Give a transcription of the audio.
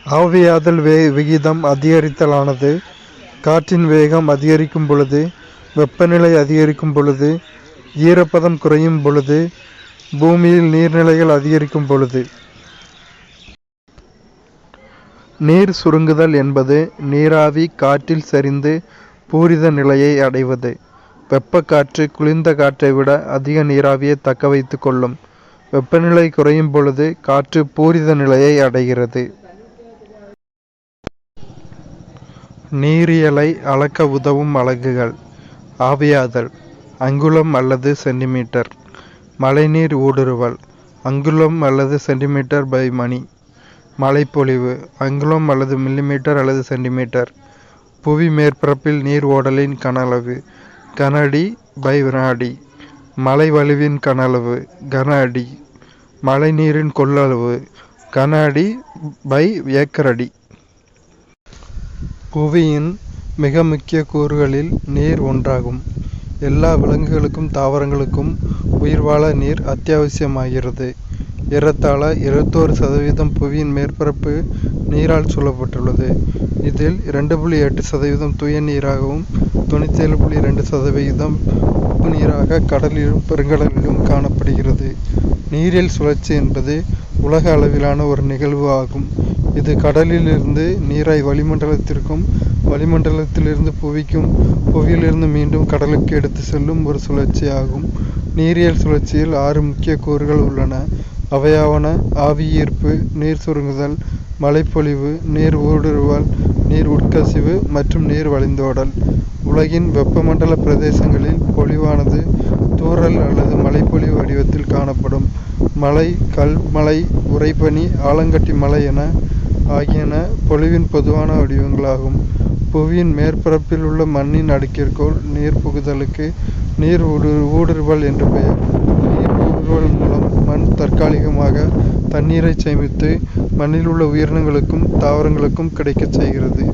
ஆவியாதல் விகிதம் அதிகரித்தலானது காற்றின் வேகம் அதிகரிக்கும் பொழுது, வெப்பநிலை அதிகரிக்கும் பொழுது, ஈரப்பதம் குறையும் பொழுது, பூமியில் நீர்நிலைகள் அதிகரிக்கும் பொழுது. நீர் சுருங்குதல் என்பது நீராவி காற்றில் சரிந்து பூரித நிலையை அடைவது. வெப்பக்காற்று குளிர்ந்த காற்றை விட அதிக நீராவியை தக்க வைத்துக் கொள்ளும். வெப்பநிலை குறையும் பொழுது காற்று பூரித நிலையை அடைகிறது. நீரியலை அளக்க உதவும் அலகுகள். ஆவியாதல் அங்குலம் அல்லது சென்டிமீட்டர். மழைநீர் ஊடுருவல் அங்குலம் அல்லது சென்டிமீட்டர் பை மணி. மழைப்பொழிவு அங்குலம் அல்லது மில்லிமீட்டர் அல்லது சென்டிமீட்டர். புவி மேற்பரப்பில் நீர் ஓடலின் கன அளவு கன அடி பை வினாடி. மழை வலுவின் கன அளவு கன அடி. மழை நீரின் கொள்ளளவு கன அடி பை ஏக்கர் அடி. புவியின் மிக முக்கிய கூறுகளில் நீர் ஒன்றாகும். எல்லா விலங்குகளுக்கும் தாவரங்களுக்கும் உயிர் வாழ நீர் அத்தியாவசியமாகிறது. ஏறத்தாழ 21% புவியின் மேற்பரப்பு நீரால் சூழப்பட்டுள்ளது. இதில் 2.8% தூய நீராகவும் 97.2% உப்பு நீராக கடலிலும் பெருங்கடலிலும் காணப்படுகிறது. நீரியல் சுழற்சி என்பது உலக அளவிலான ஒரு நிகழ்வு ஆகும். இது கடலிலிருந்து நீரை வளிமண்டலத்திற்கும், வளிமண்டலத்திலிருந்து புவிக்கும், புவியிலிருந்து மீண்டும் கடலுக்கு எடுத்து செல்லும் ஒரு சுழற்சி ஆகும். நீரியல் சுழற்சியில் 6 முக்கிய கூறுகள் உள்ளன. அவையாவன ஆவி ஈர்ப்பு, நீர் சுருங்குதல், மழைப்பொழிவு, நீர் ஊடுருவல், நீர் உட்கசிவு மற்றும் நீர் வழிந்தோடல். உலகின் வெப்பமண்டல பிரதேசங்களில் பொழிவானது தூறல் அல்லது மழைப்பொழிவு வடிவத்தில் காணப்படும். மழை, கல்மழை, உறைபனி, ஆலங்கட்டி மழை ஆகியன பொழிவின் பொதுவான வடிவங்களாகும். புவியின் மேற்பரப்பில் உள்ள மண்ணின் அடுக்கிற்குள் நீர் புகுதலுக்கு நீர் ஊடுருவல் என்று பெயர். நீர் ஊடுருவல் மூலம் மண் தற்காலிகமாக தண்ணீரை சேமித்து மண்ணில் உள்ள உயிரினங்களுக்கும் தாவரங்களுக்கும் கிடைக்கச் செய்கிறது.